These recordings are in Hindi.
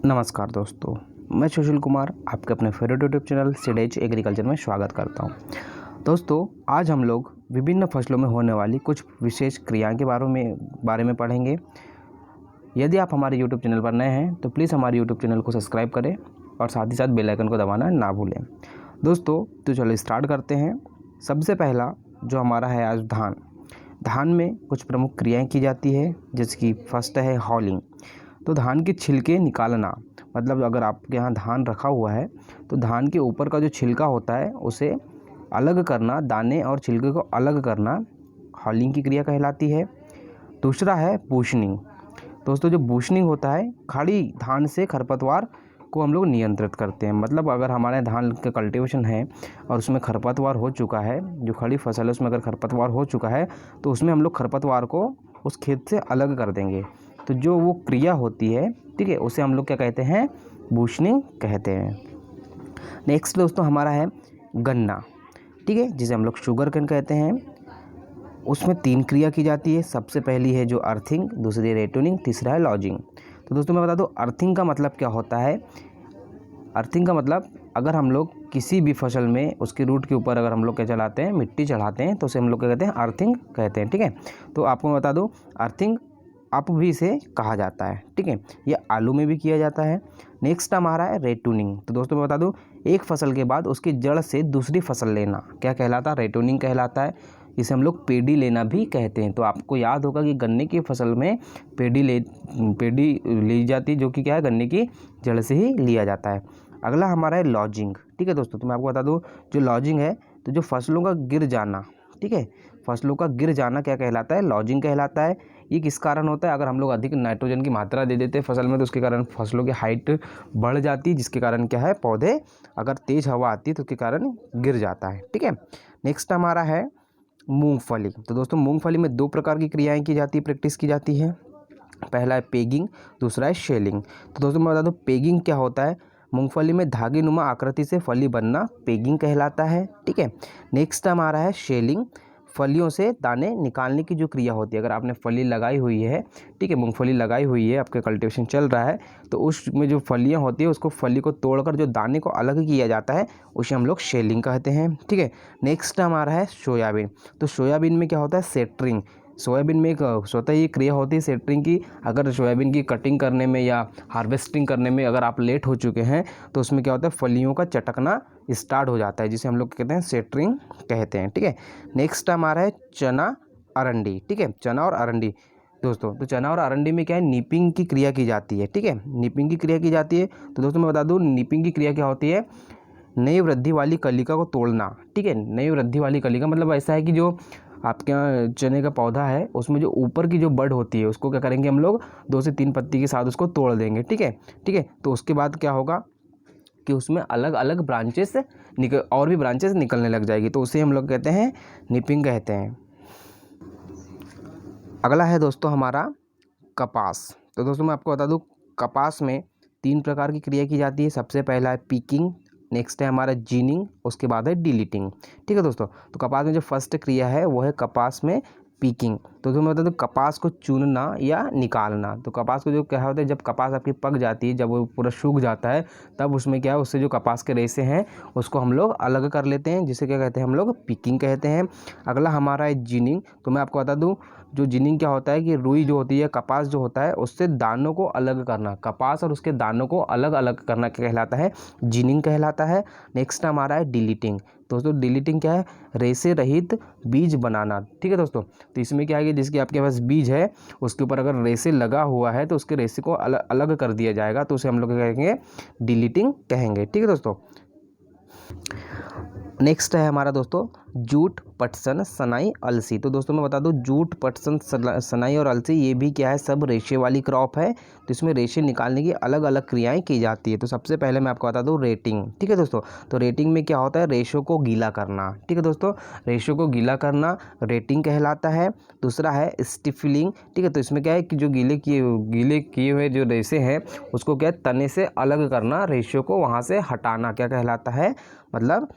नमस्कार दोस्तों, मैं सुशील कुमार आपके अपने फेवरेट यूट्यूब चैनल सीडेज एग्रीकल्चर में स्वागत करता हूं। दोस्तों, आज हम लोग विभिन्न फसलों में होने वाली कुछ विशेष क्रियाओं के बारे में पढ़ेंगे। यदि आप हमारे यूट्यूब चैनल पर नए हैं तो प्लीज़ हमारे यूट्यूब चैनल को सब्सक्राइब करें और साथ ही साथ बेल आइकन को दबाना ना भूलें। दोस्तों, तो चलो स्टार्ट करते हैं। सबसे पहला जो हमारा है आज धान में कुछ प्रमुख क्रियाएँ की जाती है, जिसकी फर्स्ट है हॉलिंग। तो धान के छिलके निकालना, मतलब अगर आपके यहाँ धान रखा हुआ है तो धान के ऊपर का जो छिलका होता है उसे अलग करना, दाने और छिलके को अलग करना हॉलिंग की क्रिया कहलाती है। दूसरा है बूशनिंग। दोस्तों, जो बूशनिंग होता है, खड़ी धान से खरपतवार को हम लोग नियंत्रित करते हैं। मतलब अगर हमारे धान का कल्टीवेशन है और उसमें खरपतवार हो चुका है, जो खड़ी फसल है उसमें अगर खरपतवार हो चुका है तो उसमें हम लोग खरपतवार को उस खेत से अलग कर देंगे। तो जो वो क्रिया होती है, ठीक है, उसे हम लोग क्या कहते हैं? बूशनिंग कहते हैं। नेक्स्ट दोस्तों हमारा है गन्ना, ठीक है, जिसे हम लोग शुगर केन कहते हैं। उसमें 3 क्रिया की जाती है। सबसे पहली है जो अर्थिंग, दूसरी रेटूनिंग, तीसरा है लॉजिंग। तो दोस्तों मैं बता दूं अर्थिंग का मतलब क्या होता है। अर्थिंग का मतलब अगर हम लोग किसी भी फसल में उसकी रूट के ऊपर अगर हम लोग क्या चलाते हैं, मिट्टी चढ़ाते हैं, तो उसे हम लोग क्या कहते हैं? अर्थिंग कहते हैं, ठीक है। तो आपको मैं बता दूं अर्थिंग अप भी इसे कहा जाता है, ठीक है। ये आलू में भी किया जाता है। नेक्स्ट हमारा है रेटूनिंग। तो दोस्तों मैं बता दूं एक फसल के बाद उसकी जड़ से दूसरी फसल लेना क्या कहलाता है? रेटूनिंग कहलाता है। इसे हम लोग पेडी लेना भी कहते हैं। तो आपको याद होगा कि गन्ने की फसल में पेडी ली जाती है, जो कि क्या है? गन्ने की जड़ से ही लिया जाता है। अगला हमारा है लॉजिंग, ठीक है दोस्तों। तो मैं आपको बता दूं जो लॉजिंग है, तो जो फसलों का गिर जाना, ठीक है, फसलों का गिर जाना क्या कहलाता है? लॉजिंग कहलाता है। ये किस कारण होता है? अगर हम लोग अधिक नाइट्रोजन की मात्रा दे देते हैं फसल में तो उसके कारण फसलों की हाइट बढ़ जाती है, जिसके कारण क्या है? पौधे अगर तेज़ हवा आती है तो उसके कारण गिर जाता है, ठीक है। नेक्स्ट हमारा है मूंगफली। तो दोस्तों मूंगफली में 2 प्रकार की क्रियाएं की जाती है, प्रैक्टिस की जाती है। पहला है पेगिंग, दूसरा है शेलिंग। तो दोस्तों मैं बता दूं पेगिंग क्या होता है। मूंगफली में धागे नुमा आकृति से फली बनना पेगिंग कहलाता है, ठीक है। नेक्स्ट हमारा है शेलिंग। फलियों से दाने निकालने की जो क्रिया होती है, अगर आपने फली लगाई हुई है, ठीक है, मूंगफली लगाई हुई है, आपका कल्टीवेशन चल रहा है, तो उसमें जो फलियां होती है उसको फली को तोड़कर जो दाने को अलग किया जाता है उसे हम लोग शेलिंग कहते हैं, ठीक है। नेक्स्ट हमारा है सोयाबीन। तो सोयाबीन में क्या होता है? सेटरिंग। सोयाबीन में एक स्वतः ही क्रिया होती है सेटरिंग की। अगर सोयाबीन की कटिंग करने में या हार्वेस्टिंग करने में अगर आप लेट हो चुके हैं तो उसमें क्या होता है? फलियों का चटकना स्टार्ट हो जाता है, जिसे हम लोग कहते हैं सेटरिंग कहते हैं, ठीक है। नेक्स्ट हमारा है चना अरंडी, ठीक है, चना और अरंडी। दोस्तों तो चना और अरंडी में क्या है? नीपिंग की क्रिया की जाती है, ठीक है, नीपिंग की क्रिया की जाती है। तो दोस्तों मैं बता दूं नीपिंग की क्रिया क्या होती है? नई वृद्धि वाली कलिका को तोड़ना, ठीक है। नई वृद्धि वाली कलिका मतलब ऐसा है कि जो आपके यहाँ चने का पौधा है उसमें जो ऊपर की जो बड होती है उसको क्या करेंगे हम लोग? 2 से 3 पत्ती के साथ उसको तोड़ देंगे, ठीक है, ठीक है। तो उसके बाद क्या होगा कि उसमें अलग अलग ब्रांचेस और भी ब्रांचेस निकलने लग जाएगी, तो उसे हम लोग कहते हैं निपिंग कहते हैं। अगला है दोस्तों हमारा कपास। तो दोस्तों मैं आपको बता दूं कपास में 3 प्रकार की क्रिया की जाती है। सबसे पहला है पीकिंग, नेक्स्ट है हमारा जीनिंग, उसके बाद है डिलीटिंग, ठीक है दोस्तों। तो कपास में जो फर्स्ट क्रिया है वो है कपास में पीकिंग। तो मैं बता दूं कपास को चुनना या निकालना। तो कपास को जो क्या होता है, जब कपास आपकी पक जाती है, जब वो पूरा सूख जाता है, तब उसमें क्या है, उससे जो कपास के रेशे हैं उसको हम लोग अलग कर लेते हैं, जिसे क्या कहते हैं? हम लोग पीकिंग कहते हैं। अगला हमारा है जिनिंग। तो मैं आपको बता दूं जो जिनिंग क्या होता है कि रुई जो होती है, कपास जो होता है, उससे दानों को अलग करना, कपास और उसके दानों को अलग अलग करना क्या कहलाता है? जिनिंग कहलाता है। नेक्स्ट हमारा है डिलीटिंग। दोस्तों डिलीटिंग क्या है? रेशे रहित बीज बनाना, ठीक है दोस्तों। तो इसमें क्या है कि जिसके आपके पास बीज है उसके ऊपर अगर रेशे लगा हुआ है तो उसके रेशे को अलग अलग कर दिया जाएगा, तो उसे हम लोग क्या कहेंगे? डिलीटिंग कहेंगे, ठीक है दोस्तों। नेक्स्ट है हमारा दोस्तों जूट, पटसन, सनाई, अलसी। तो दोस्तों मैं बता दूं जूट, पटसन, सनाई और अलसी ये भी क्या है? सब रेशे वाली क्रॉप है। तो इसमें रेशे निकालने की अलग अलग क्रियाएं की जाती है। तो सबसे पहले मैं आपको बता दूं रेटिंग, ठीक है दोस्तों। तो रेटिंग में क्या होता है? रेशों को गीला करना, ठीक है दोस्तों, रेशों को गीला करना रेटिंग कहलाता है। दूसरा है स्टिफलिंग, ठीक है। तो इसमें क्या है कि जो गीले किए हुए जो रेशे हैं उसको क्या है? तने से अलग करना, रेशों को वहाँ से हटाना क्या कहलाता है? मतलब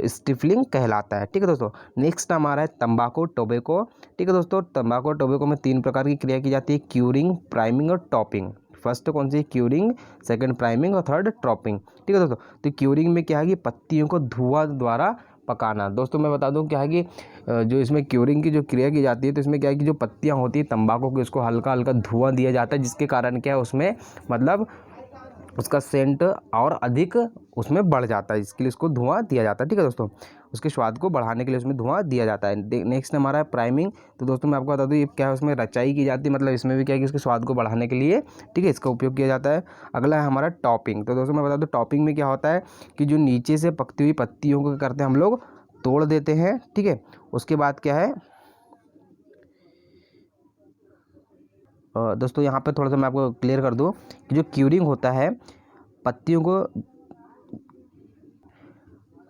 स्टिफलिंग कहलाता है, ठीक है दोस्तों। नेक्स्ट हमारा है तंबाकू, टोबैको, ठीक है दोस्तों। तंबाकू और टोबैको में 3 प्रकार की क्रिया की जाती है, क्यूरिंग, प्राइमिंग और टॉपिंग। फर्स्ट कौन सी, क्यूरिंग, सेकंड प्राइमिंग और थर्ड ट्रॉपिंग। ठीक है दोस्तों। तो क्यूरिंग में क्या है कि पत्तियों को धुआं द्वारा पकाना। दोस्तों मैं बता दूं क्या है कि जो इसमें क्यूरिंग की जो क्रिया की जाती है तो इसमें क्या है कि जो पत्तियां होती है तंबाकू की उसको हल्का हल्का धुआं दिया जाता है, जिसके कारण क्या है उसमें मतलब उसका सेंट और अधिक उसमें बढ़ जाता है, इसके लिए उसको धुआं दिया जाता है। ठीक है दोस्तों, उसके स्वाद को बढ़ाने के लिए उसमें धुआं दिया जाता है। नेक्स्ट हमारा है प्राइमिंग। तो दोस्तों मैं आपको बता दूं ये क्या है, उसमें रचाई की जाती है, मतलब इसमें भी क्या है कि इसके स्वाद को बढ़ाने के लिए, ठीक है, इसका उपयोग किया जाता है। अगला है हमारा टॉपिंग। तो दोस्तों मैं बता दूं टॉपिंग में क्या होता है कि जो नीचे से पकती हुई पत्तियों को क्या करते हैं हम लोग, तोड़ देते हैं। ठीक है, उसके बाद क्या है दोस्तों यहाँ पे थोड़ा सा मैं आपको क्लियर कर दूं कि जो क्यूरिंग होता है पत्तियों को,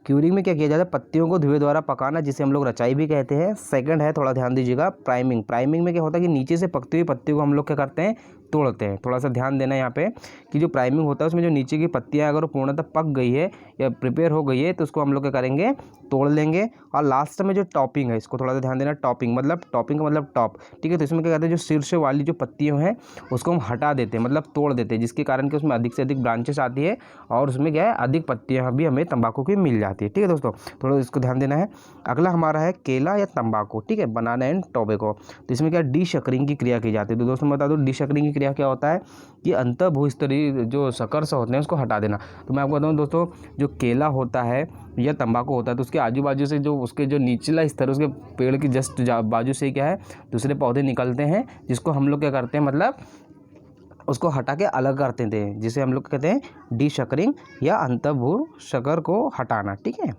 क्यूरिंग में क्या किया जाता है, पत्तियों को धुएं द्वारा पकाना, जिसे हम लोग रचाई भी कहते हैं। सेकंड है, थोड़ा ध्यान दीजिएगा, प्राइमिंग। प्राइमिंग में क्या होता है कि नीचे से पकती हुई पत्तियों को हम लोग क्या करते हैं, तोड़ते हैं। थोड़ा सा ध्यान देना यहाँ पे कि जो प्राइमिंग होता है उसमें जो नीचे की पत्तियाँ अगर वो पूर्णतः पक गई है या प्रिपेयर हो गई है तो उसको हम लोग क्या करेंगे, तोड़ लेंगे। और लास्ट में जो टॉपिंग है, इसको थोड़ा सा ध्यान देना, टॉपिंग मतलब टॉपिंग का मतलब टॉप। ठीक है, तो इसमें क्या कहते हैं जो शीर्ष वाली जो पत्तियाँ हैं उसको हम हटा देते हैं, मतलब तोड़ देते हैं, जिसके कारण कि उसमें अधिक से अधिक ब्रांचेस आती है और उसमें क्या है अधिक पत्तियाँ भी हमें तंबाकू की मिल जाती है। ठीक है दोस्तों, थोड़ा इसको ध्यान देना है। अगला हमारा है केला या तंबाकू। ठीक है, बनाना एंड टोबैको। तो इसमें क्या डी शकरिंग की क्रिया की जाती है। तो दोस्तों मैं बता दूं डी शकरिंग की क्रिया क्या होता है कि अंतः भूस्तरीय जो शकर्स होते हैं उसको हटा देना। तो मैं आपको बताऊं दोस्तों, जो केला होता है या तंबाकू होता है तो उसके आजू बाजू से जो उसके जो निचला स्तर उसके पेड़ की जस्ट बाजू से क्या है दूसरे पौधे निकलते हैं, जिसको हम लोग क्या करते हैं मतलब उसको हटा के अलग करते थे, जिसे हम लोग कहते हैं डी शकरिंग या अंतर्भू शकर को हटाना। ठीक है,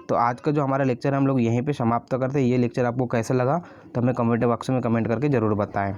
तो आज का जो हमारा लेक्चर है हम लोग यहीं पे समाप्त करते हैं। ये लेक्चर आपको कैसा लगा तो हमें कमेंट बॉक्स में कमेंट करके ज़रूर बताएं।